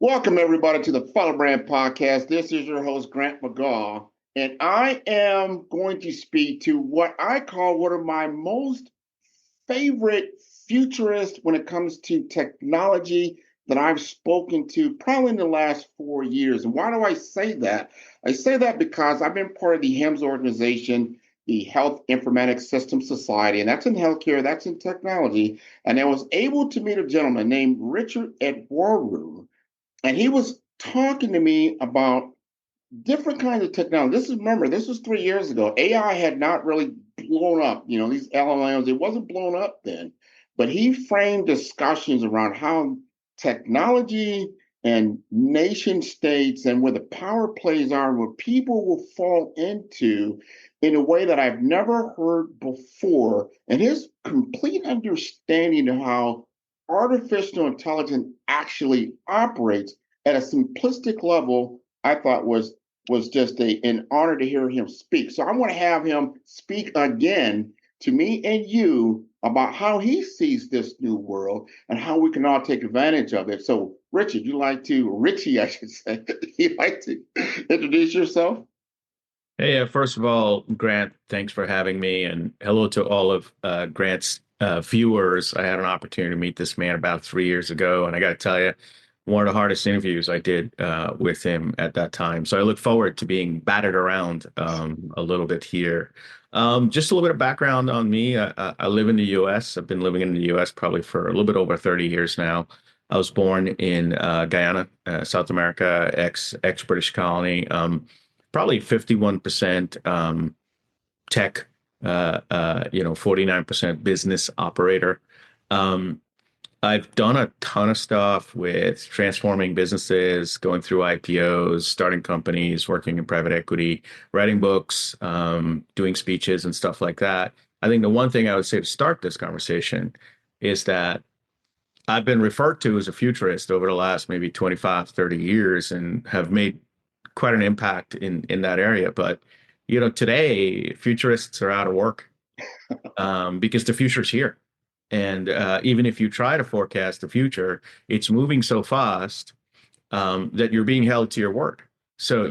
Welcome, everybody, to the Follow Brand Podcast. This is your host, Grant McGaw, and I am going to speak to what I call one of my most favorite futurists when it comes to technology that I've spoken to probably in the last 4 years. And why do I say that? I say that because I've been part of the HIMSS organization, the Health Informatics System Society, and that's in healthcare, that's in technology. And I was able to meet a gentleman named Richie Etwaru, and he was talking to me about different kinds of technology. This was 3 years ago. AI had not really blown up. These LLMs, it wasn't blown up then. But he framed discussions around how technology and nation states and where the power plays are, and where people will fall into in a way that I've never heard before. And his complete understanding of how artificial intelligence actually operates at a simplistic level, I thought was just an honor to hear him speak. So I want to have him speak again to me and you about how he sees this new world and how we can all take advantage of it. So, Richie, I should say, you'd like to introduce yourself? Hey, first of all, Grant, thanks for having me, and hello to all of Grant's viewers. I had an opportunity to meet this man about 3 years ago, and I got to tell you, one of the hardest interviews I did with him at that time. So I look forward to being batted around a little bit here. Just a little bit of background on me. I live in the U.S. I've been living in the U.S. probably for a little bit over 30 years now. I was born in Guyana, South America, ex British colony. Probably 51% tech, 49% business operator. Um, I've done a ton of stuff with transforming businesses, going through IPOs, starting companies, working in private equity, writing books, doing speeches and stuff like that. I think the one thing I would say to start this conversation is that I've been referred to as a futurist over the last maybe 25, 30 years and have made quite an impact in that area. But today futurists are out of work because the future's here. And even if you try to forecast the future, it's moving so fast that you're being held to your word. So,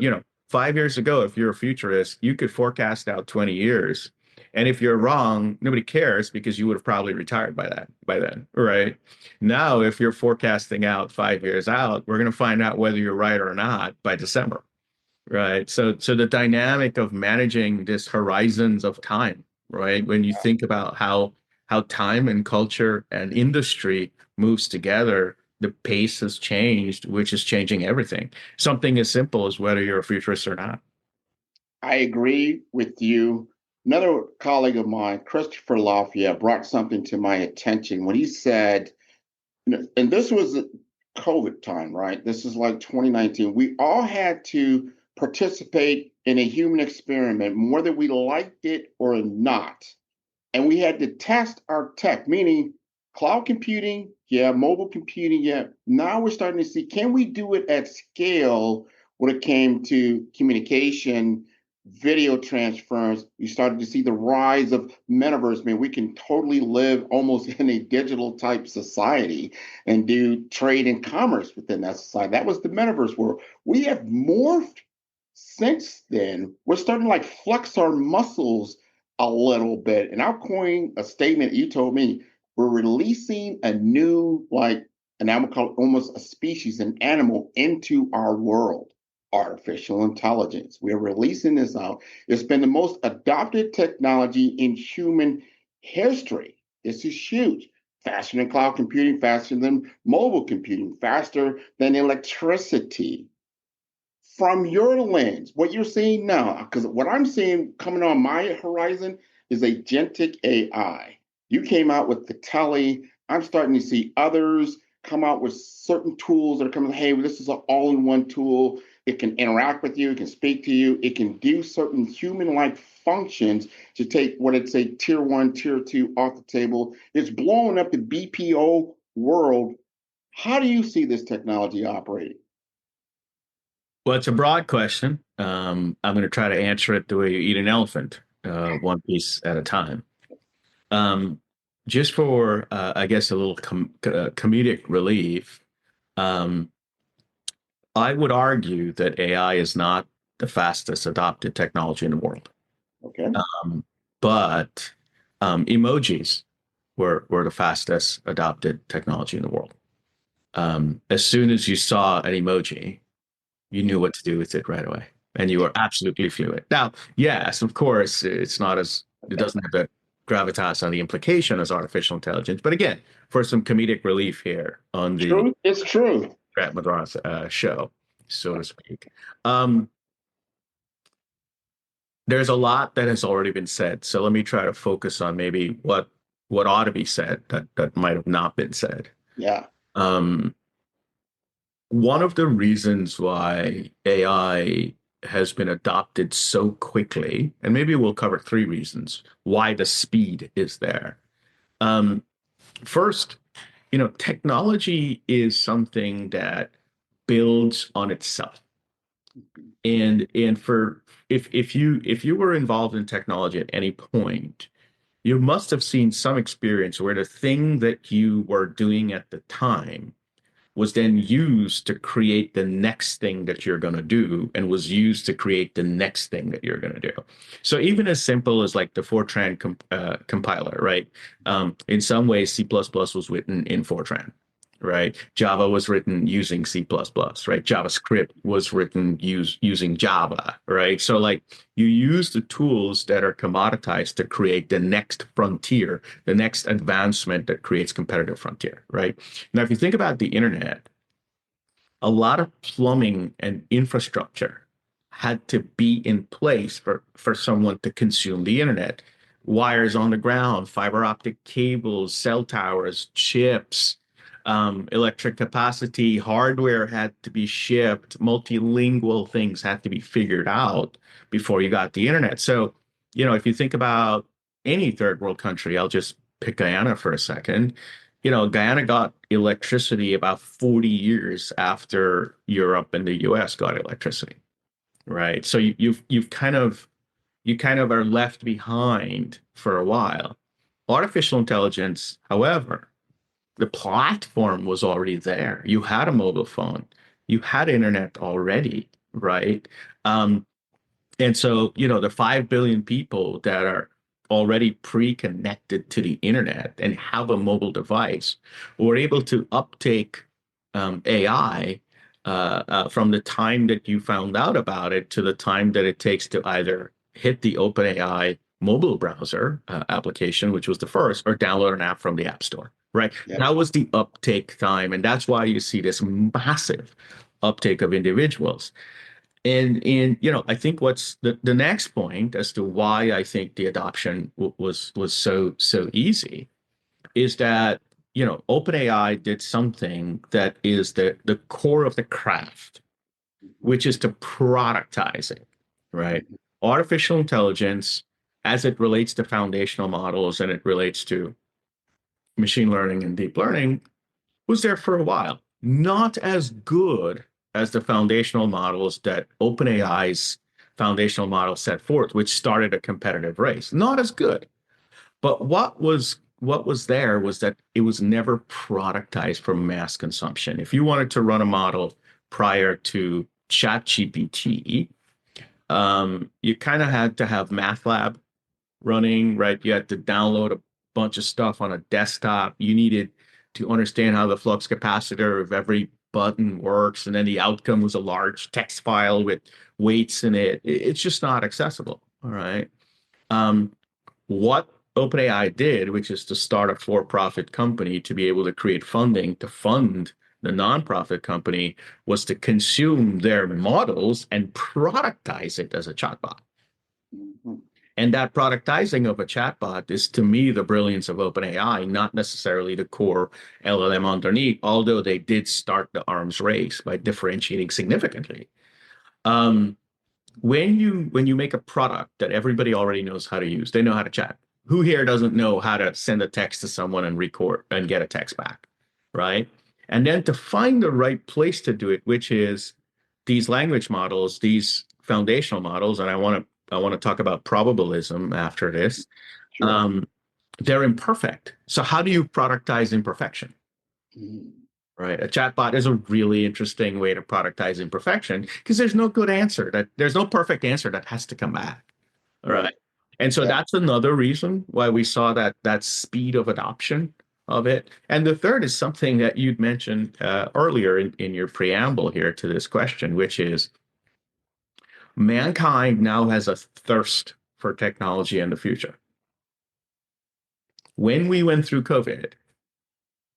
5 years ago, if you're a futurist, you could forecast out 20 years. And if you're wrong, nobody cares because you would have probably retired by then, right? Now, if you're forecasting out 5 years out, we're going to find out whether you're right or not by December. Right. So the dynamic of managing this horizons of time, right? When you think about how time and culture and industry moves together, the pace has changed, which is changing everything. Something as simple as whether you're a futurist or not. I agree with you. Another colleague of mine, Christopher Lafayette, brought something to my attention when he said, and this was COVID time, right? This is like 2019. We all had to participate in a human experiment, whether we liked it or not. And we had to test our tech, meaning cloud computing, yeah, mobile computing, yeah. Now we're starting to see, can we do it at scale when it came to communication, video transference? You started to see the rise of metaverse. I mean, we can totally live almost in a digital type society and do trade and commerce within that society. That was the metaverse world. We have morphed since then. We're starting to like flex our muscles a little bit. And I'll coin a statement you told me. We're releasing a new, like, and I'm gonna call it almost a species, an animal into our world, artificial intelligence. We're releasing this out. It's been the most adopted technology in human history. This is huge. Faster than cloud computing, faster than mobile computing, faster than electricity. From your lens, what you're seeing now, because what I'm seeing coming on my horizon is agentic AI. You came out with the telly. I'm starting to see others come out with certain tools that are coming. Hey, this is an all-in-one tool. It can interact with you. It can speak to you. It can do certain human-like functions to take what it's a tier one, tier two off the table. It's blowing up the BPO world. How do you see this technology operating? Well, it's a broad question. I'm going to try to answer it the way you eat an elephant, one piece at a time. Um, just for, I guess, a little comedic relief, um, I would argue that AI is not the fastest adopted technology in the world. Okay. Um, but emojis were the fastest adopted technology in the world. As soon as you saw an emoji, you knew what to do with it right away, and you were absolutely fluent. Now, yes, of course, it Okay. doesn't have the gravitas and the implication as artificial intelligence. But again, for some comedic relief here on the Truth is truth. Grant Madrath show, so to speak. Um, there's a lot that has already been said, so let me try to focus on maybe what ought to be said that might have not been said. Yeah. Um, One of the reasons why AI has been adopted so quickly, and maybe we'll cover three reasons why the speed is there. Um, First, technology is something that builds on itself. And for if you were involved in technology at any point, you must have seen some experience where the thing that you were doing at the time was then used to create the next thing that you're going to do and was used to create the next thing that you're going to do. So even as simple as like the Fortran compiler, right? In some ways, C++ was written in Fortran, right? Java was written using C++, right? JavaScript was written using Java, right? So like you use the tools that are commoditized to create the next frontier, the next advancement that creates competitive frontier, right? Now, if you think about the internet, a lot of plumbing and infrastructure had to be in place for someone to consume the internet. Wires on the ground, fiber optic cables, cell towers, chips, electric capacity, hardware had to be shipped, multilingual things had to be figured out before you got the internet. So, if you think about any third world country, I'll just pick Guyana for a second. Guyana got electricity about 40 years after Europe and the US got electricity, right? So you kind of are left behind for a while. Artificial intelligence, however, the platform was already there. You had a mobile phone, you had internet already, right? Um, and so, the 5 billion people that are already pre-connected to the internet and have a mobile device were able to uptake AI from the time that you found out about it to the time that it takes to either hit the OpenAI mobile browser application, which was the first, or download an app from the App Store, right? Yeah. That was the uptake time. And that's why you see this massive uptake of individuals. And I think what's the next point as to why I think the adoption was so easy is that OpenAI did something that is the core of the craft, which is to productize it, right? Mhm. Artificial intelligence, as it relates to foundational models and it relates to machine learning and deep learning, was there for a while. Not as good as the foundational models that OpenAI's foundational model set forth, which started a competitive race. Not as good. But what was there was that it was never productized for mass consumption. If you wanted to run a model prior to ChatGPT, you kind of had to have MATLAB running, right? You had to download a bunch of stuff on a desktop. You needed to understand how the flux capacitor of every button works. And then the outcome was a large text file with weights in it. It's just not accessible. All right. Um, what OpenAI did, which is to start a for-profit company to be able to create funding to fund the nonprofit company, was to consume their models and productize it as a chatbot. Mhm. And that productizing of a chatbot is, to me, the brilliance of OpenAI, not necessarily the core LLM underneath, although they did start the arms race by differentiating significantly. Um, when you make a product that everybody already knows how to use, they know how to chat. Who here doesn't know how to send a text to someone and record and get a text back, right? And then to find the right place to do it, which is these language models, these foundational models, and I want to talk about probabilism after this. Sure. Um, they're imperfect. So how do you productize imperfection? Mhm. Right. A chatbot is a really interesting way to productize imperfection because there's no good answer that there's no perfect answer that has to come back. All Right. right. And so Yeah. that's another reason why we saw that speed of adoption of it. And the third is something that you'd mentioned earlier in your preamble here to this question, which is mankind now has a thirst for technology in the future. When we went through COVID,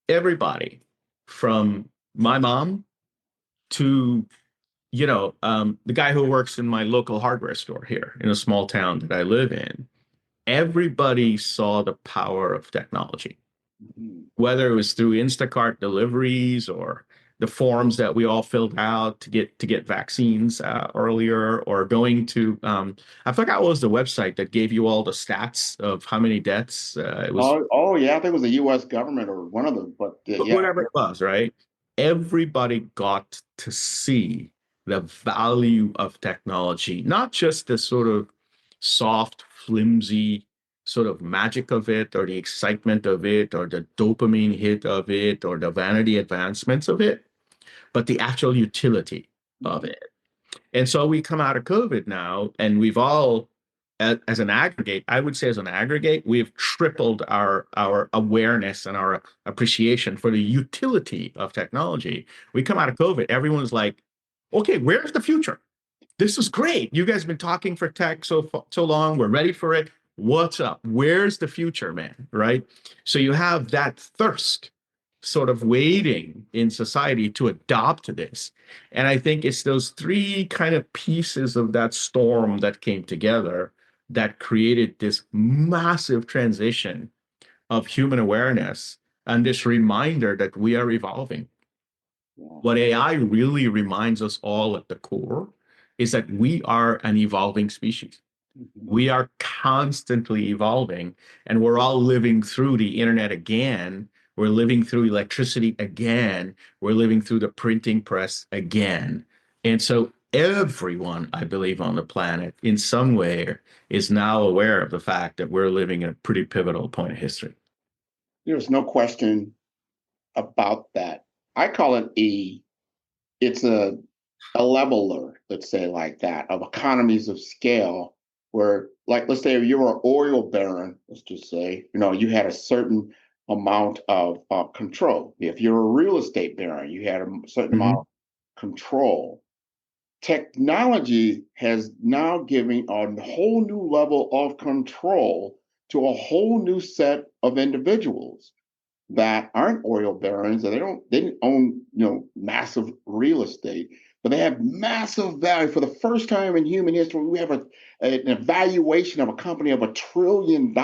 everybody from my mom to the guy who works in my local hardware store here in a small town that I live in, everybody saw the power of technology, Mhm. whether it was through Instacart deliveries or the forms that we all filled out to get vaccines earlier, or going to I forgot what was the website that gave you all the stats of how many deaths it was Oh, yeah. I think it was the U.S. government or one of them, but yeah. whatever it was, right? Everybody got to see the value of technology, not just the sort of soft, flimsy sort of magic of it, or the excitement of it, or the dopamine hit of it, or the vanity advancements of it, but the actual utility of Mhm. it. And so we come out of COVID now, and we've all, as an aggregate, I would say as an aggregate, we've tripled our awareness and our appreciation for the utility of technology. We come out of COVID, everyone's like, okay, where's the future? This is great. You guys have been talking for tech so long. We're ready for it. What's up? Where's the future, man? Right? So you have that thirst sort of waiting in society to adopt this. And I think it's those three kind of pieces of that storm that came together that created this massive transition of human awareness and this reminder that we are evolving. Yeah. What AI really reminds us all at the core is that we are an evolving species. Mhm. We are constantly evolving, and we're all living through the internet again. We're living through electricity again. We're living through the printing press again. And so everyone, I believe, on the planet in some way is now aware of the fact that we're living in a pretty pivotal point of history. There's no question about that. I call it it's a leveler, let's say like that, of economies of scale, where like let's say if you were an oil baron, let's just say, you had a certain amount of control. If you're a real estate baron, you had a certain amount Mhm. of control. Technology has now given a whole new level of control to a whole new set of individuals that aren't oil barons, and they didn't own massive real estate, but they have massive value. For the first time in human history, we have an evaluation of a company of $1 trillion.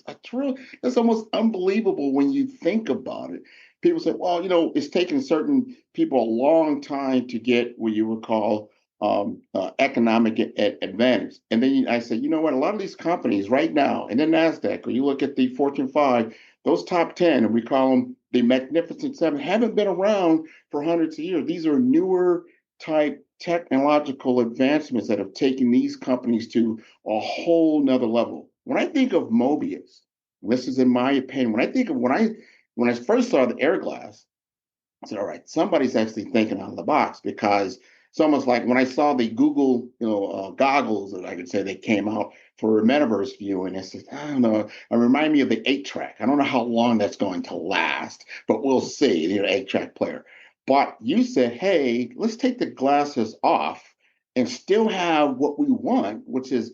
A trillion. That's almost unbelievable when you think about it. People say, well, it's taken certain people a long time to get what you would call economic advantage. And then I say, you know what? A lot of these companies right now in the NASDAQ, or you look at the Fortune 5, those top 10, and we call them the Magnificent Seven, haven't been around for hundreds of years. These are newer type technological advancements that have taken these companies to a whole nother level. When I think of Mobius, this is in my opinion, when I first saw the air glass, I said, all right, somebody's actually thinking out of the box, because it's almost like when I saw the Google, goggles that I could say they came out for metaverse viewing. I said, I don't know. It reminded me of the 8-track. I don't know how long that's going to last, but we'll see. 8-track player. But you said, hey, let's take the glasses off and still have what we want, which is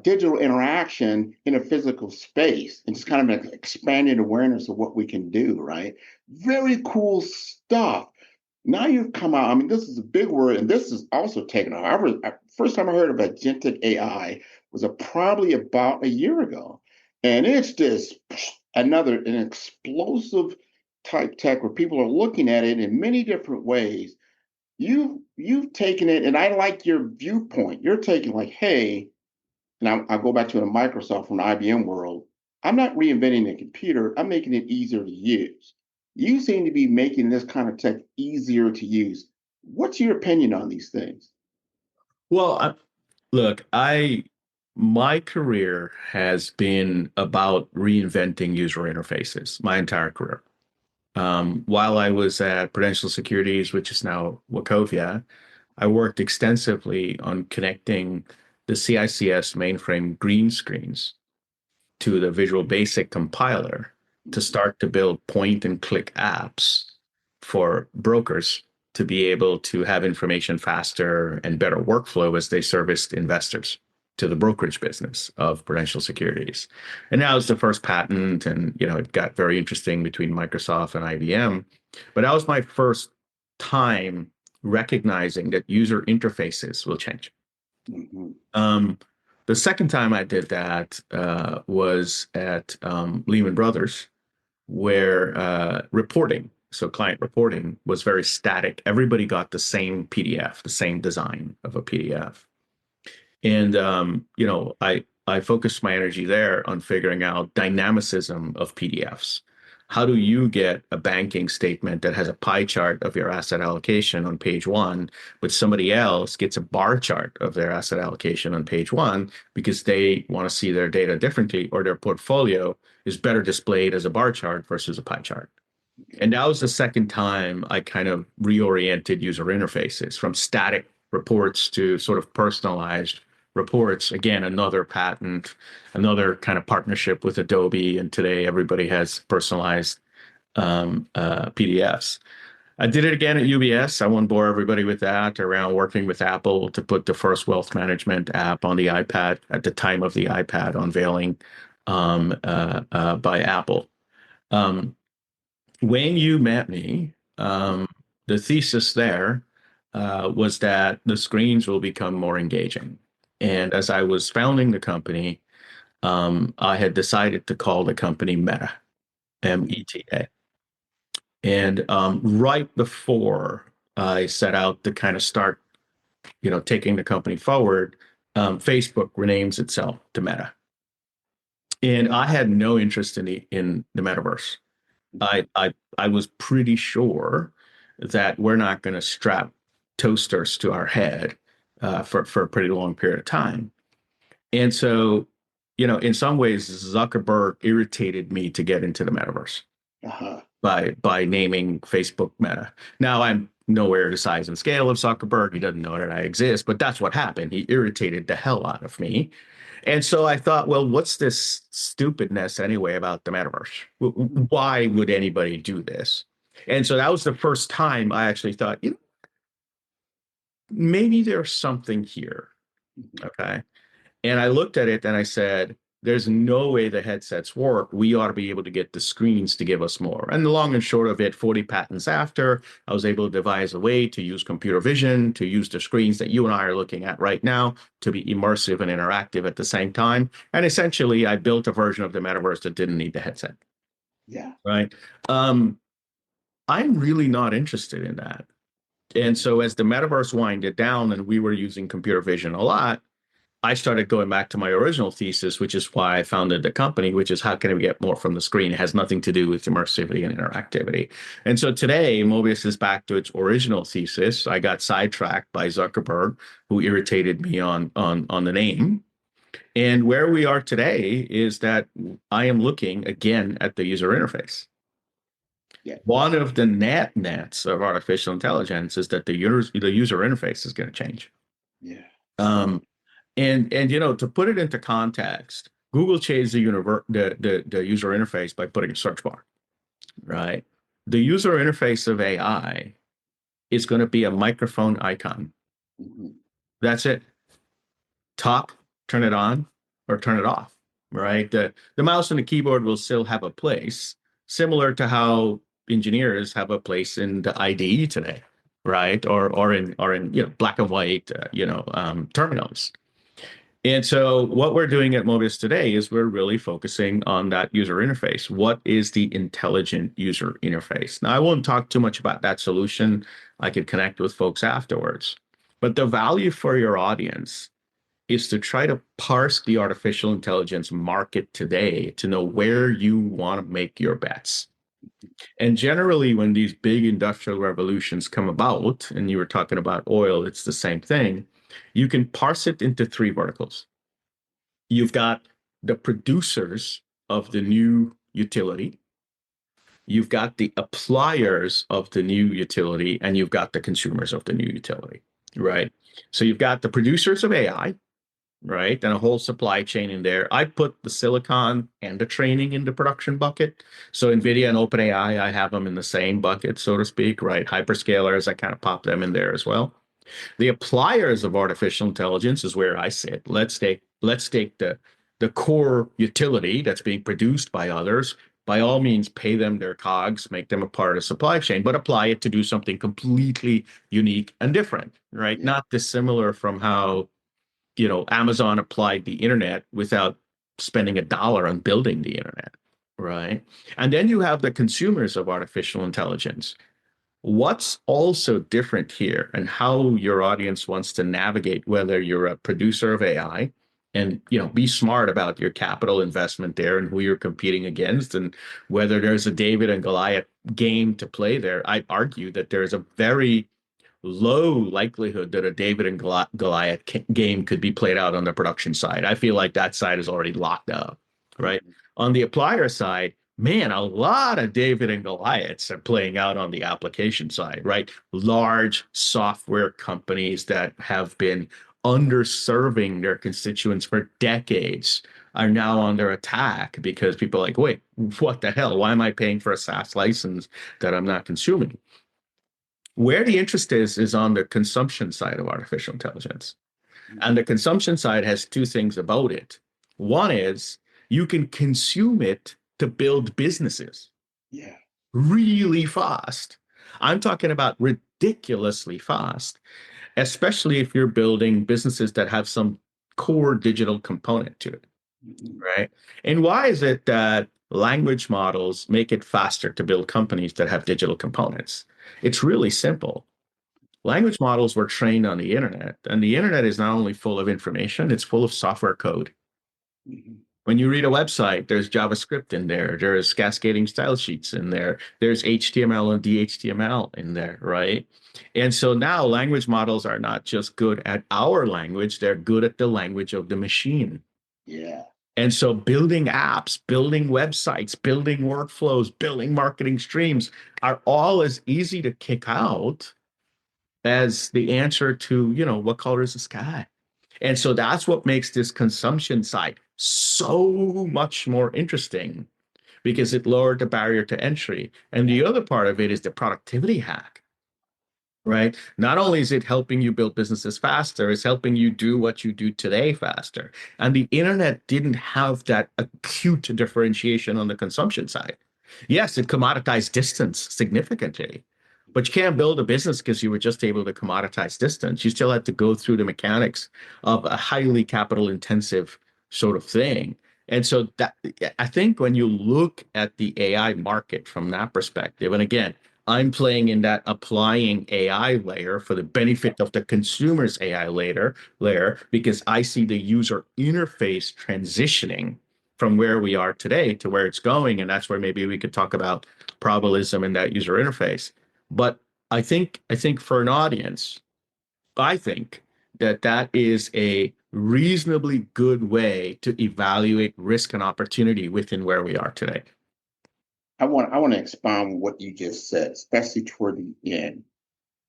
digital interaction in a physical space, and just kind of an expanded awareness of what we can do, right? Very cool stuff. Now you've come out. I mean, this is a big word, and this is also taken off. First time I heard of agentic AI was probably about a year ago, and it's just an explosive type tech where people are looking at it in many different ways. You've taken it, and I like your viewpoint. You're taking like, hey, and I'll go back to the Microsoft from the IBM world. I'm not reinventing the computer. I'm making it easier to use. You seem to be making this kind of tech easier to use. What's your opinion on these things? Well, look, my career has been about reinventing user interfaces my entire career. While I was at Prudential Securities, which is now Wachovia, I worked extensively on connecting the CICS mainframe green screens to the Visual Basic compiler to start to build point and click apps for brokers to be able to have information faster and better workflow as they serviced investors to the brokerage business of Prudential Securities. And now it's the first patent, and it got very interesting between Microsoft and IBM. But that was my first time recognizing that user interfaces will change. Mm-hmm. The second time I did that was at Lehman Brothers, where reporting, so client reporting, was very static. Everybody got the same PDF, the same design of a PDF. And I focused my energy there on figuring out dynamicism of PDFs. How do you get a banking statement that has a pie chart of your asset allocation on page one, but somebody else gets a bar chart of their asset allocation on page one because they want to see their data differently, or their portfolio is better displayed as a bar chart versus a pie chart? And that was the second time I kind of reoriented user interfaces from static reports to sort of personalized reports. Again, another patent, another kind of partnership with Adobe. And today everybody has personalized PDFs. I did it again at UBS. I won't bore everybody with that, around working with Apple to put the first wealth management app on the iPad at the time of the iPad unveiling by Apple. When you met me, the thesis there was that the screens will become more engaging. And as I was founding the company, I had decided to call the company Meta, Meta. And right before I set out to kind of start, taking the company forward, Facebook renames itself to Meta. And I had no interest in the metaverse. I was pretty sure that we're not going to strap toasters to our head for a pretty long period of time. And so, in some ways, Zuckerberg irritated me to get into the metaverse Uh-huh. by naming Facebook Meta. Now I'm nowhere the size and scale of Zuckerberg. He doesn't know that I exist, but that's what happened. He irritated the hell out of me. And so I thought, well, what's this stupidness anyway about the metaverse? Why would anybody do this? And so that was the first time I actually thought, maybe there's something here. Okay. And I looked at it and I said, there's no way the headsets work. We ought to be able to get the screens to give us more. And the long and short of it, 40 patents after, I was able to devise a way to use computer vision, to use the screens that you and I are looking at right now, to be immersive and interactive at the same time. And essentially, I built a version of the metaverse that didn't need the headset. Yeah. Right. I'm really not interested in that. And so as the metaverse winded down and we were using computer vision a lot, I started going back to my original thesis, which is why I founded the company, which is how can we get more from the screen? It has nothing to do with immersivity and interactivity. And so today, Mobius is back to its original thesis. I got sidetracked by Zuckerberg, who irritated me on the name. And where we are today is that I am looking again at the user interface. Yeah. One of the nets of artificial intelligence is that the user interface is going to change. Yeah. Um, and to put it into context, Google changed the user interface by putting a search bar, right? The user interface of AI is going to be a microphone icon. Mm-hmm. That's it. Talk, turn it on, or turn it off, right? The mouse and the keyboard will still have a place, similar to how engineers have a place in the IDE today, right? Or in black and white terminals. And so what we're doing at Mobius today is we're really focusing on that user interface. What is the intelligent user interface? Now, I won't talk too much about that solution. I could connect with folks afterwards. But the value for your audience is to try to parse the artificial intelligence market today to know where you want to make your bets. And generally, when these big industrial revolutions come about, and you were talking about oil, it's the same thing. You can parse it into three verticals. You've got the producers of the new utility. you've got the appliers of the new utility, and you've got the consumers of the new utility, right? So you've got the producers of AI, right? And a whole supply chain in there. I put the silicon and the training in the production bucket. So NVIDIA and OpenAI, I have them in the same bucket, so to speak, right? Hyperscalers, I kind of pop them in there as well. The appliers of artificial intelligence is where I sit. Let's take the core utility that's being produced by others. By all means, pay them their cogs, make them a part of the supply chain, but apply it to do something completely unique and different, right? Yeah. Not dissimilar from how, Amazon applied the internet without spending a dollar on building the internet, right? And then you have the consumers of artificial intelligence. What's also different here and how your audience wants to navigate, whether you're a producer of AI and, be smart about your capital investment there and who you're competing against and whether there's a David and Goliath game to play there. I argue that there's a very low likelihood that a David and Goliath game could be played out on the production side. I feel like that side is already locked up, right? Mhm. On the applier side, man, a lot of David and Goliaths are playing out on the application side, right? Large software companies that have been underserving their constituents for decades are now under attack because people are like, wait, what the hell? Why am I paying for a SaaS license that I'm not consuming? Where the interest is on the consumption side of artificial intelligence. And the consumption side has two things about it. One is you can consume it to build businesses Yeah. really fast. I'm talking about ridiculously fast, especially if you're building businesses that have some core digital component to it, Mhm. right? And why is it that language models make it faster to build companies that have digital components? It's really simple. Language models were trained on the internet, and the internet is not only full of information, it's full of software code. Mhm. When you read a website, there's JavaScript in there, there's cascading style sheets in there, there's HTML and DHTML in there, right? And so now language models are not just good at our language, they're good at the language of the machine. Yeah. And so building apps, building websites, building workflows, building marketing streams are all as easy to kick out as the answer to, what color is the sky? And so that's what makes this consumption side so much more interesting because it lowered the barrier to entry. And the other part of it is the productivity hack, right? Not only is it helping you build businesses faster, it's helping you do what you do today faster. And the internet didn't have that acute differentiation on the consumption side. Yes, it commoditized distance significantly, but you can't build a business because you were just able to commoditize distance. You still had to go through the mechanics of a highly capital intensive sort of thing. And so that I think when you look at the AI market from that perspective, and again, I'm playing in that applying AI layer for the benefit of the consumer's AI layer because I see the user interface transitioning from where we are today to where it's going. And that's where maybe we could talk about probabilism in that user interface. But I think for an audience, I think that that is a reasonably good way to evaluate risk and opportunity within where we are today. I want to expound on what you just said, especially toward the end.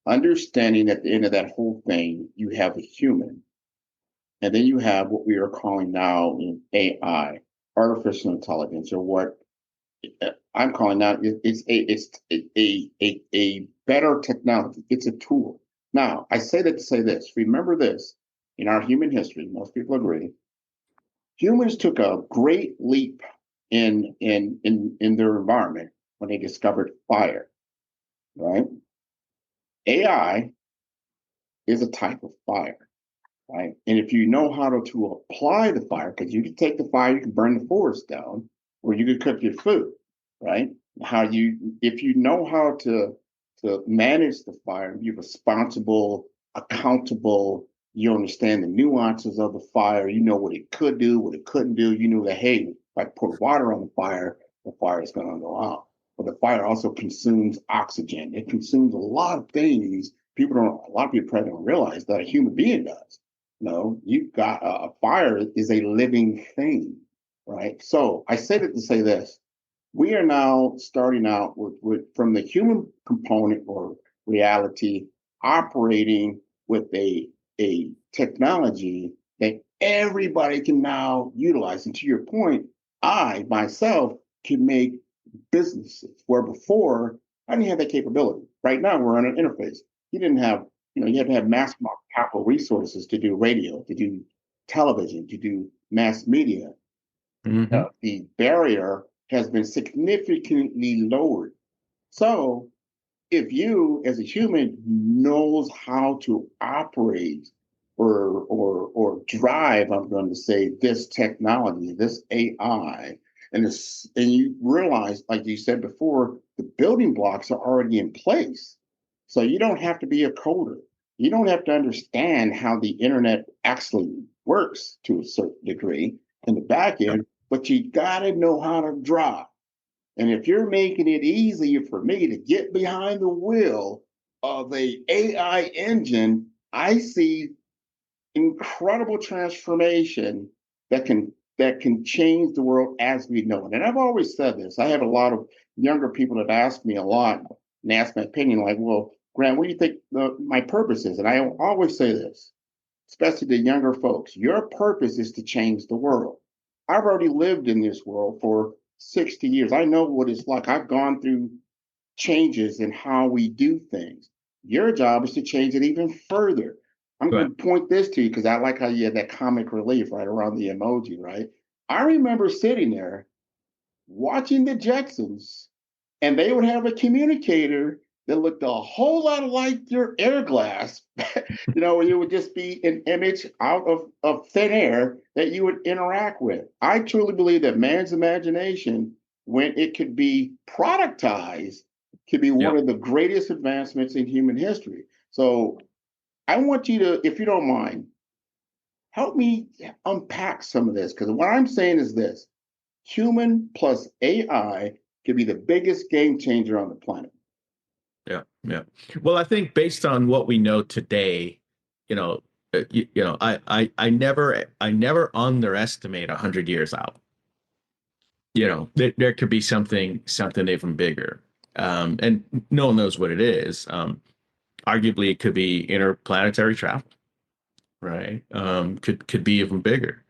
Understanding at the end of that whole thing, you have a human, and then you have what we are calling now in AI, artificial intelligence, or what I'm calling now it's a better technology. It's a tool. Now, I say that to say this. Remember this: in our human history, most people agree, humans took a great leap in their environment when they discovered fire. Right? AI is a type of fire. Right? And if you know how to apply the fire, because you can take the fire, you can burn the forest down, or you can cook your food, right? If you know how to manage the fire, be responsible, accountable, you understand the nuances of the fire, you know what it could do, what it couldn't do, you know that, hey, if I put water on the fire is going to go out. But the fire also consumes oxygen. It consumes a lot of things. A lot of people probably don't realize that a human being does. No, you've got a fire is a living thing, right? So I said it to say this: we are now starting out with from the human component or reality operating with a technology that everybody can now utilize. And to your point, I myself can make businesses where before I didn't have that capability. Right now we're on an interface. You didn't have, you had to have mass capital resources to do radio, to do television, to do mass media. Mm-hmm. The barrier has been significantly lowered. So if you as a human knows how to operate or drive, I'm going to say, this technology, this AI, and you realize, like you said before, the building blocks are already in place. So you don't have to be a coder. You don't have to understand how the internet actually works to a certain degree in the back Yeah. end, but you got to know how to drive. And if you're making it easier for me to get behind the wheel of a AI engine, I see incredible transformation that can change the world as we know it. And I've always said this. I have a lot of younger people that ask me a lot and ask my opinion, like, well, Grant, what do you think my purpose is? And I always say this, especially the younger folks, your purpose is to change the world. I've already lived in this world for 60 years. I know what it's like. I've gone through changes in how we do things. Your job is to change it even further. I'm Right. going to point this to you because I like how you had that comic relief right around the emoji, right? I remember sitting there watching the Jetsons, and they would have a communicator that looked a whole lot like your air glass. It would just be an image out of thin air that you would interact with. I truly believe that man's imagination, when it could be productized, could be one Yep. of the greatest advancements in human history. So I want you to, if you don't mind, help me unpack some of this, because what I'm saying is this: human plus AI could be the biggest game changer on the planet. Yeah. Yeah. Well, I think based on what we know today, I never underestimate 100 years out. There could be something even bigger. And no one knows what it is. Arguably, it could be interplanetary travel, right? Could be even bigger.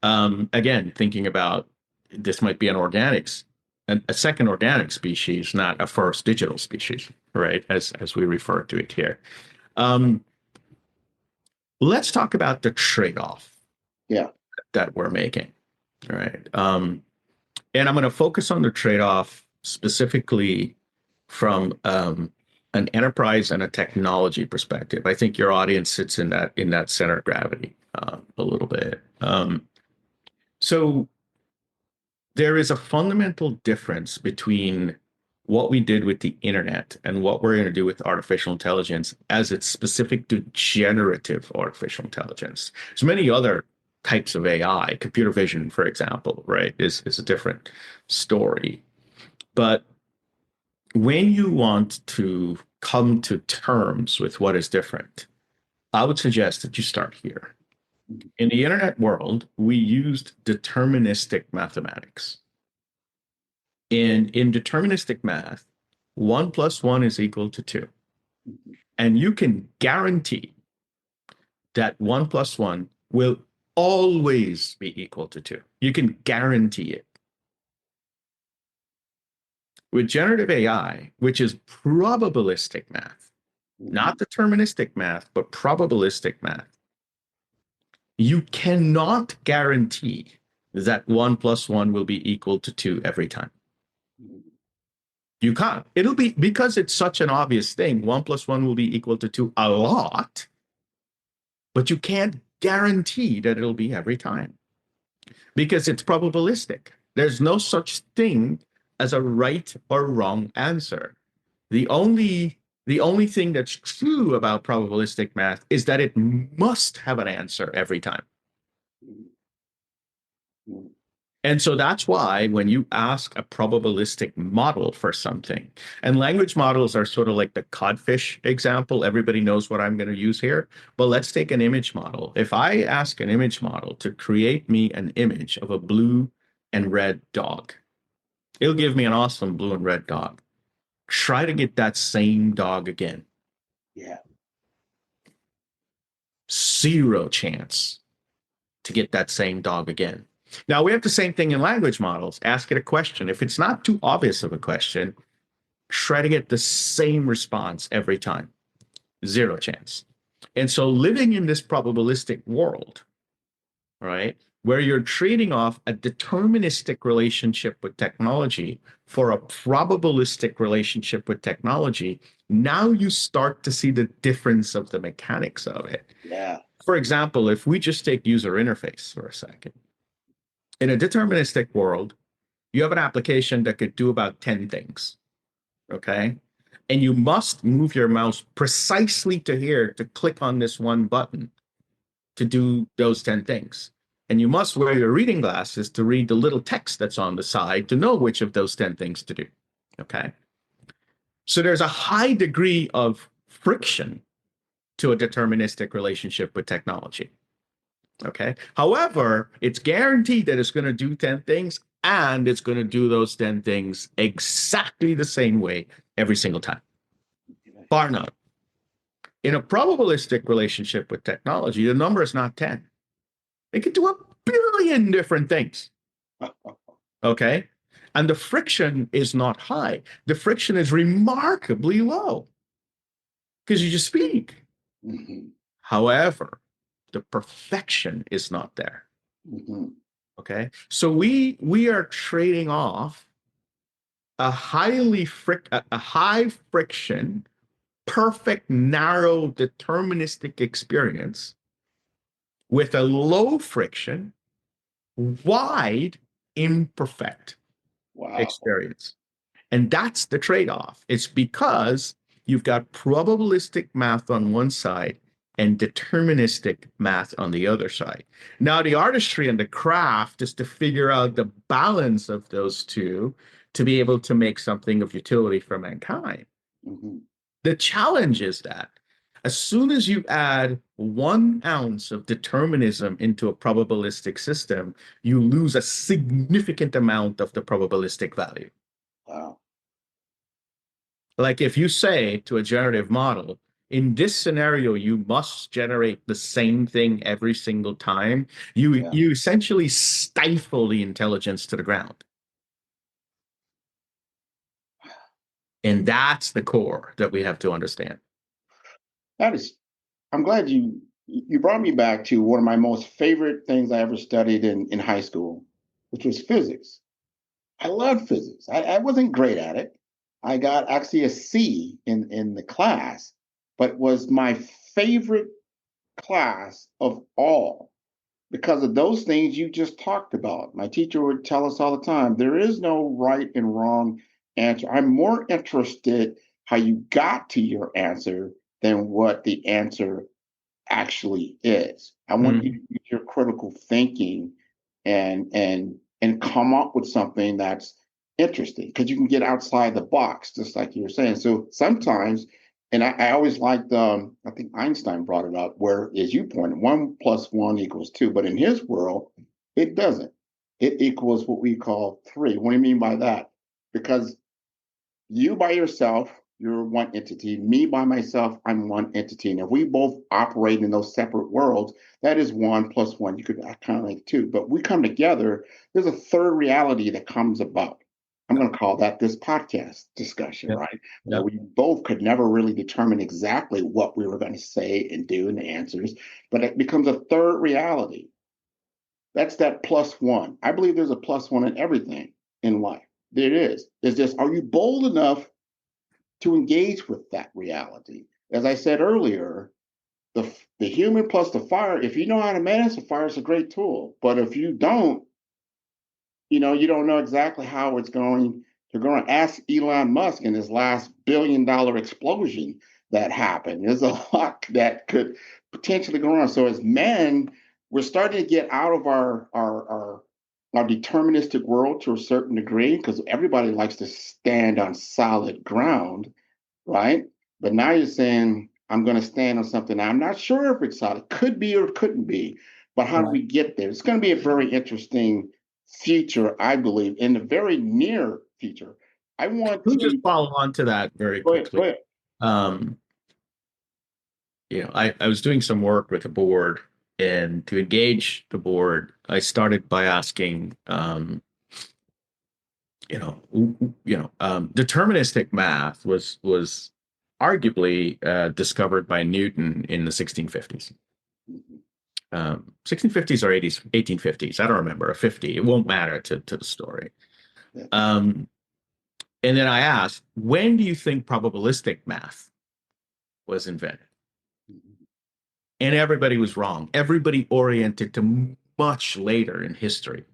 Again, thinking about this might be a second organic species, not a first digital species, right? As we refer to it here. Um, let's talk about the trade-off Yeah. that we're making, right? And I'm going to focus on the trade-off specifically from an enterprise and a technology perspective. I think your audience sits in that center of gravity a little bit. So there is a fundamental difference between what we did with the internet and what we're going to do with artificial intelligence as it's specific to generative artificial intelligence. There's many other types of AI, computer vision, for example, right, is a different story. But when you want to come to terms with what is different, I would suggest that you start here. In the internet world, we used deterministic mathematics. In deterministic math, 1 + 1 is equal to 2. And you can guarantee that 1 + 1 will always be equal to 2. You can guarantee it. With generative AI, which is probabilistic math, not deterministic math, but probabilistic math, you cannot guarantee that 1 + 1 will be equal to 2 every time. You can't. It'll be, because it's such an obvious thing, 1 + 1 will be equal to 2 a lot, but you can't guarantee that it'll be every time because it's probabilistic. There's no such thing as a right or wrong answer. The only thing that's true about probabilistic math is that it must have an answer every time. And so that's why when you ask a probabilistic model for something, and language models are sort of like the codfish example, everybody knows what I'm going to use here. But let's take an image model. If I ask an image model to create me an image of a blue and red dog, It'll give me an awesome blue and red dog. Try to get that same dog again. Yeah. Zero chance to get that same dog again. Now, we have the same thing in language models. Ask it a question. If it's not too obvious of a question, try to get the same response every time. Zero chance. And so living in this probabilistic world, right, where you're trading off a deterministic relationship with technology for a probabilistic relationship with technology, now you start to see the difference of the mechanics of it. Yeah. For example, if we just take user interface for a second, in a deterministic world, you have an application that could do about 10 things, okay? And you must move your mouse precisely to here to click on this one button to do those 10 things. And you must wear your reading glasses to read the little text that's on the side to know which of those 10 things to do, okay? So there's a high degree of friction to a deterministic relationship with technology. Okay. However, it's guaranteed that it's going to do 10 things and it's going to do those 10 things exactly the same way every single time. Bar none. In a probabilistic relationship with technology, the number is not 10. It could do a billion different things. Okay. And the friction is not high. The friction is remarkably low because you just speak. Mm-hmm. However, the perfection is not there. Mm-hmm. Okay. So we are trading off a high friction, perfect, narrow, deterministic experience with a low friction, wide, imperfect Wow. experience. And that's the trade-off. It's because you've got probabilistic math on one side and deterministic math on the other side. Now, the artistry and the craft is to figure out the balance of those two to be able to make something of utility for mankind. Mm-hmm. The challenge is that as soon as you add 1 ounce of determinism into a probabilistic system, you lose a significant amount of the probabilistic value. Wow. Like if you say to a generative model, in this scenario, you must generate the same thing every single time, Yeah. you essentially stifle the intelligence to the ground. And that's the core that we have to understand. That is, I'm glad you brought me back to one of my most favorite things I ever studied in high school, which was physics. I loved physics. I wasn't great at it. I got actually a C in the class, but was my favorite class of all because of those things you just talked about. My teacher would tell us all the time, there is no right and wrong answer. I'm more interested how you got to your answer than what the answer actually is. I want you Mm. to use your critical thinking and come up with something that's interesting because you can get outside the box, just like you were saying. So sometimes, and I always liked, I think Einstein brought it up, where, as you pointed, 1 + 1 = 2. But in his world, it doesn't. It equals what we call 3. What do you mean by that? Because you by yourself, you're one entity. Me by myself, I'm one entity. And if we both operate in those separate worlds, that is 1 + 1. You could kind of like 2. But we come together, there's a third reality that comes about. I'm going to call that this podcast discussion, Yep. right? Where Yep. we both could never really determine exactly what we were going to say and do and the answers, but it becomes a third reality. That's that +1. I believe there's a +1 in everything in life. There is. It's just, are you bold enough to engage with that reality? As I said earlier, the human plus the fire, if you know how to manage the fire, it's a great tool. But if you don't, you don't know exactly how it's going. You're going to ask Elon Musk in his last $1 billion explosion that happened. There's a lot that could potentially go on. So as men, we're starting to get out of our deterministic world to a certain degree because everybody likes to stand on solid ground, right? But now you're saying, I'm going to stand on something. Now, I'm not sure if it's solid. Could be or couldn't be. But how do Right. we get there? It's going to be a very interesting future, I believe, in the very near teacher. I want Let me just to follow on to that very go ahead. quickly. Um, I was doing some work with the board, and to engage the board, I started by asking, deterministic math was arguably discovered by Newton in the 1650s. 1650s or 80s, 1850s. I don't remember, a 50. It won't matter to the story. Yeah. And then I asked, when do you think probabilistic math was invented? And everybody was wrong. Everybody oriented to much later in history,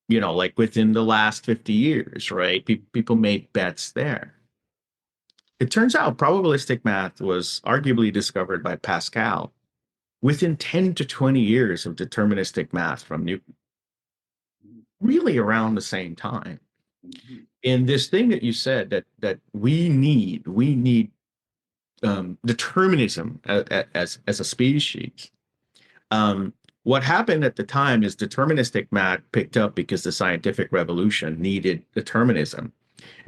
like within the last 50 years, right? People made bets there. It turns out probabilistic math was arguably discovered by Pascal within 10 to 20 years of deterministic math from Newton, really around the same time. And this thing that you said that we need determinism as a species. What happened at the time is deterministic math picked up because the scientific revolution needed determinism,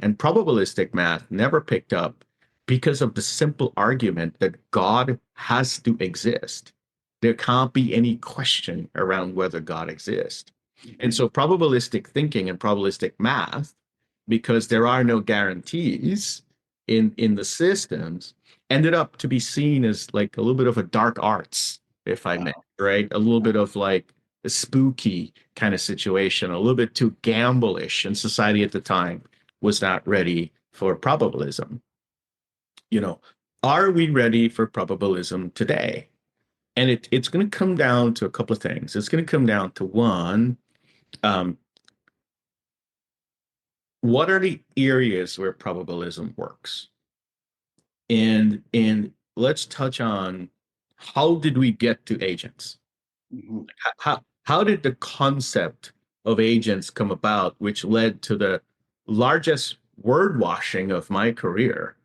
and probabilistic math never picked up because of the simple argument that God has to exist. There can't be any question around whether God exists. And so probabilistic thinking and probabilistic math, because there are no guarantees in the systems, ended up to be seen as like a little bit of a dark arts, if I may, right? A little bit of like a spooky kind of situation, a little bit too gamble-ish, and society at the time was not ready for probabilism. Are we ready for probabilism today? And it's going to come down to a couple of things. It's going to come down to one, what are the areas where probabilism works? And let's touch on, how did we get to agents? How did the concept of agents come about, which led to the largest word washing of my career?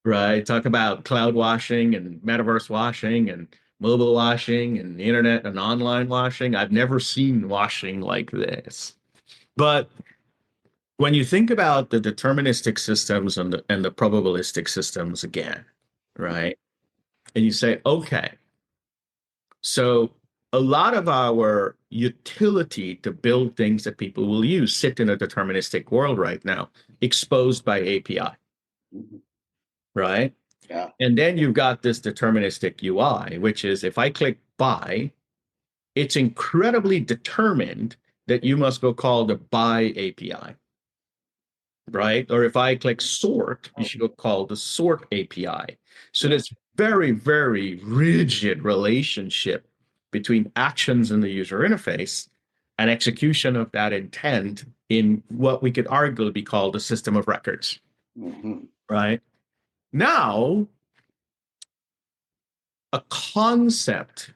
Right? Talk about cloud washing and metaverse washing and mobile washing and internet and online washing. I've never seen washing like this. But when you think about the deterministic systems and the probabilistic systems again, right? And you say, okay, so a lot of our utility to build things that people will use sit in a deterministic world right now, exposed by API, right? Yeah. And then you've got this deterministic UI, which is if I click buy, it's incredibly determined that you must go call the buy API, right? Or if I click sort, you should go call the sort API. So this very, very rigid relationship between actions in the user interface and execution of that intent in what we could arguably be called a system of records, right? Now, a concept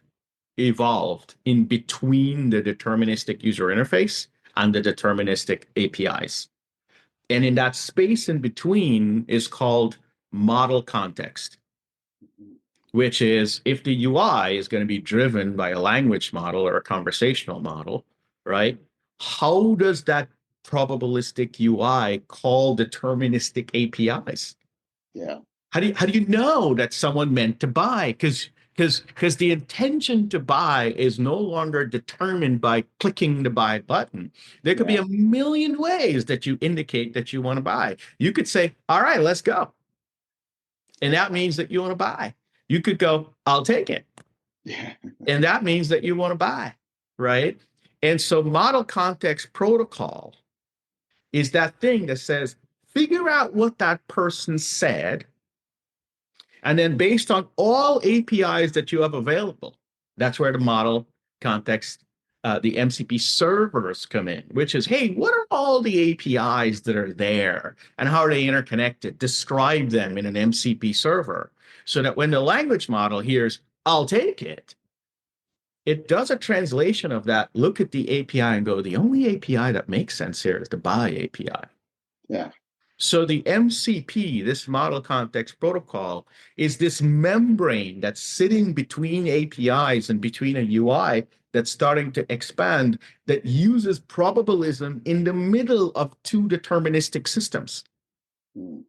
evolved in between the deterministic user interface and the deterministic APIs. And in that space in between is called model context, which is if the UI is going to be driven by a language model or a conversational model, right? How does that probabilistic UI call deterministic APIs? Yeah. How do you know that someone meant to buy? Because the intention to buy is no longer determined by clicking the buy button. There could be a million ways that you indicate that you want to buy. You could say, all right, let's go. And that means that you want to buy. You could go, I'll take it. Yeah. And that means that you want to buy, right? And so model context protocol is that thing that says, figure out what that person said. And then based on all APIs that you have available, that's where the model context, the MCP servers come in, which is, hey, what are all the APIs that are there and how are they interconnected? Describe them in an MCP server so that when the language model hears, I'll take it, it does a translation of that, look at the API and go, the only API that makes sense here is the buy API. Yeah. So the MCP, this model context protocol, is this membrane that's sitting between APIs and between a UI that's starting to expand that uses probabilism in the middle of two deterministic systems. Mm,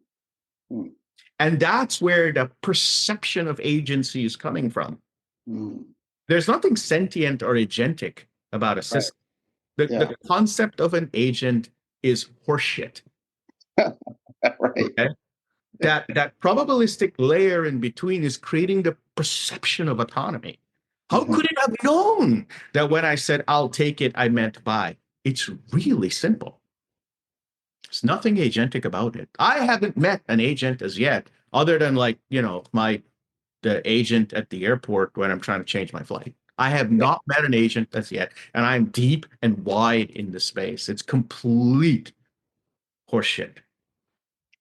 mm, And that's where the perception of agency is coming from. mm. There's nothing sentient or agentic about a Right. system. Yeah. The concept of an agent is horseshit. Right. Okay? That probabilistic layer in between is creating the perception of autonomy. How Mhm. could it have known that when I said I'll take it, I meant buy? It's really simple. There's nothing agentic about it. I haven't met an agent as yet, other than like, the agent at the airport when I'm trying to change my flight. I have Yeah. not met an agent as yet, and I'm deep and wide in the space. It's complete horseshit.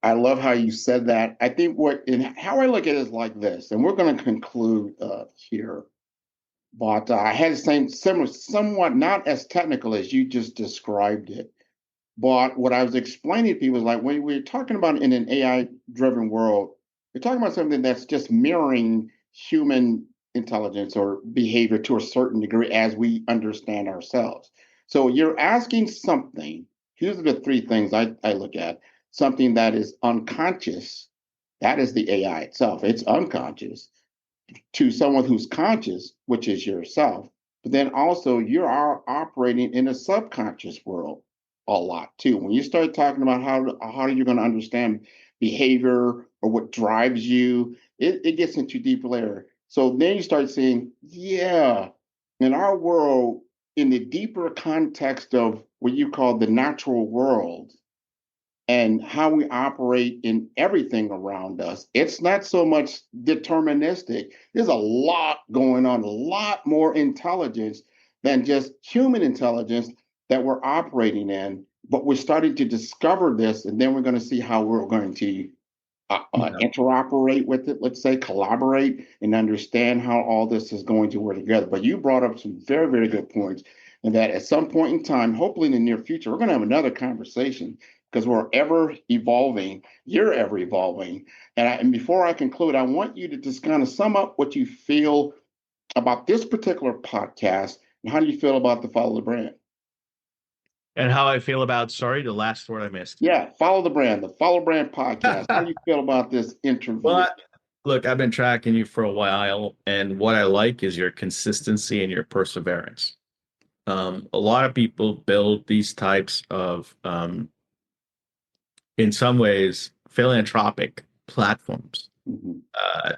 I love how you said that. I think how I look at it is like this, and we're going to conclude here. But I had the similar, somewhat not as technical as you just described it. But what I was explaining to people is like when we're talking about in an AI driven world, we're talking about something that's just mirroring human intelligence or behavior to a certain degree as we understand ourselves. So you're asking something. Here's the three things I look at something that is unconscious. That is the AI itself, it's unconscious to someone who's conscious, which is yourself. But then also you are operating in a subconscious world a lot too. When you start talking about how you're going to understand behavior or what drives you, it gets into deeper layer. So then you start saying, yeah, in our world, in the deeper context of what you call the natural world, and how we operate in everything around us. It's not so much deterministic. There's a lot going on, a lot more intelligence than just human intelligence that we're operating in. But we're starting to discover this, and then we're going to see how we're going to Yeah. interoperate with it, let's say, collaborate and understand how all this is going to work together. But you brought up some very, very good points, and that at some point in time, hopefully in the near future, we're going to have another conversation because we're ever evolving, you're ever evolving. And before I conclude, I want you to just kind of sum up what you feel about this particular podcast and how do you feel about the Follow the Brand? And how I feel about, sorry, the last word I missed. Yeah, Follow the Brand, the Follow Brand podcast. How do you feel about this Well, interview? look, I've been tracking you for a while, and what I like is your consistency and your perseverance. A lot of people build these types of, in some ways, philanthropic platforms Mhm.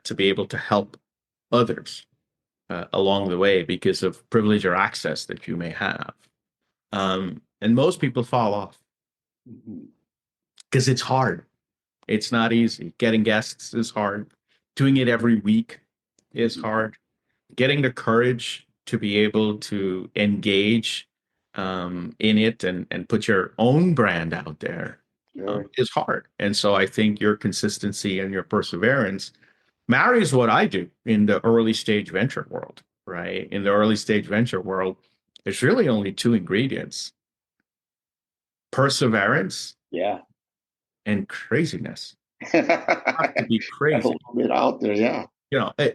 to be able to help others along the way because of privilege or access that you may have. And most people fall off Mhm. because it's hard. It's not easy. Getting guests is hard. Doing it every week is Mhm. hard. Getting the courage to be able to engage in it and put your own brand out there Sure. is hard. And so I think your consistency and your perseverance marries what I do in the early stage venture world, right? In the early stage venture world, there's really only two ingredients: perseverance Yeah. and craziness. Have to be Got a crazy. little bit out there. Yeah.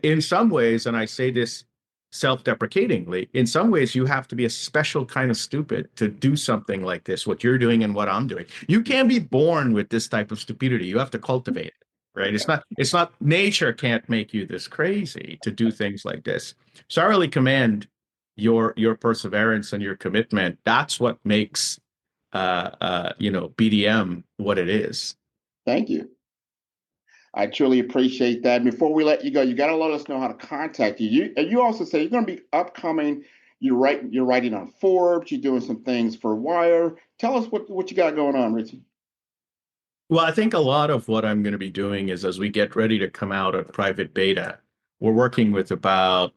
In some ways, and I say this self-deprecatingly, in some ways, you have to be a special kind of stupid to do something like this, what you're doing and what I'm doing. You can't be born with this type of stupidity. You have to cultivate it, right? It's not nature can't make you this crazy to do things like this. So I really commend your perseverance and your commitment. That's what makes BDM what it is. Thank you. I truly appreciate that. Before we let you go, you got to let us know how to contact you. You also say you're going to be upcoming. You're writing on Forbes. You're doing some things for Wire. Tell us what you got going on, Richie. Well, I think a lot of what I'm going to be doing is as we get ready to come out of private beta, we're working with about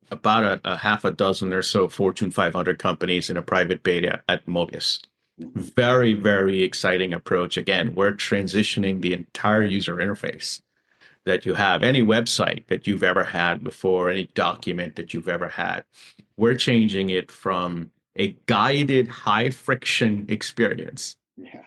a half a dozen or so Fortune 500 companies in a private beta at Mobius. Mhm. Very, very exciting approach. Again, we're transitioning the entire user interface that you have, any website that you've ever had before, any document that you've ever had. We're changing it from a guided, high friction experience. Yeah.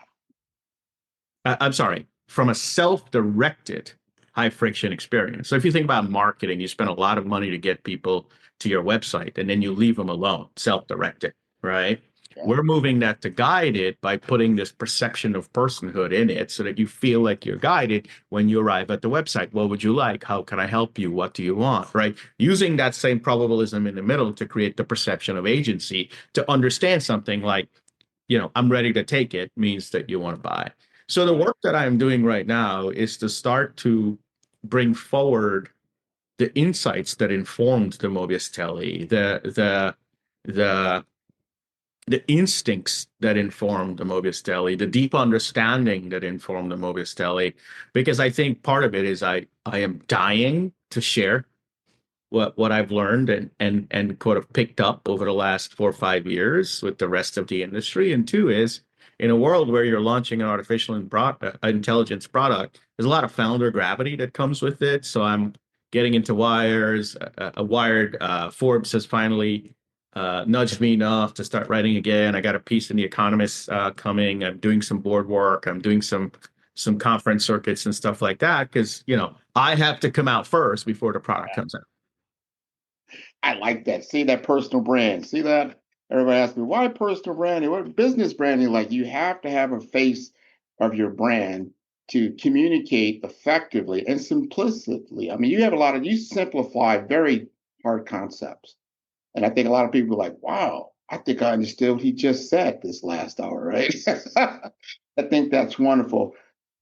I'm sorry, from a self-directed high friction experience. So if you think about marketing, you spend a lot of money to get people to your website and then you leave them alone, self-directed, right? Yeah. We're moving that to guided by putting this perception of personhood in it so that you feel like you're guided when you arrive at the website. What would you like? How can I help you? What do you want? Right? Using that same probabilism in the middle to create the perception of agency to understand something like, I'm ready to take it means that you want to buy. So the work that I'm doing right now is to start to bring forward the insights that informed the Mobius Telly, the the instincts that informed the Mobius Telly, the deep understanding that informed the Mobius Telly, because I think part of it is I am dying to share what I've learned and kind of picked up over the last 4 or 5 years with the rest of the industry. And two is in a world where you're launching an artificial intelligence product, there's a lot of founder gravity that comes with it. So I'm getting into wires. A Wired Forbes has finally nudged me enough to start writing again. I got a piece in The Economist coming. I'm doing some board work. I'm doing some conference circuits and stuff like that because I have to come out first before the product comes out. I like that. See that personal brand. See that? Everybody asks me, why personal branding? What business branding? Like you have to have a face of your brand to communicate effectively and simplicity. I mean, you simplify very hard concepts. And I think a lot of people are like, wow, I think I understood what he just said this last hour, right? I think that's wonderful.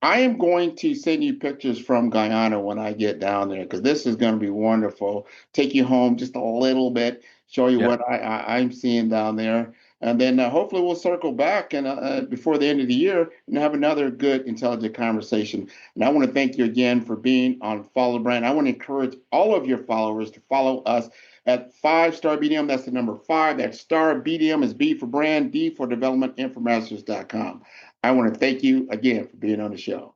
I am going to send you pictures from Guyana when I get down there because this is going to be wonderful. Take you home just a little bit, show you Yeah. what I'm seeing down there. And then hopefully we'll circle back and before the end of the year and have another good, intelligent conversation. And I want to thank you again for being on Follow the Brand. I want to encourage all of your followers to follow us at 5-Star BDM. That's the number 5. That star BDM is B for brand, D for development, Infomasters.com. I want to thank you again for being on the show.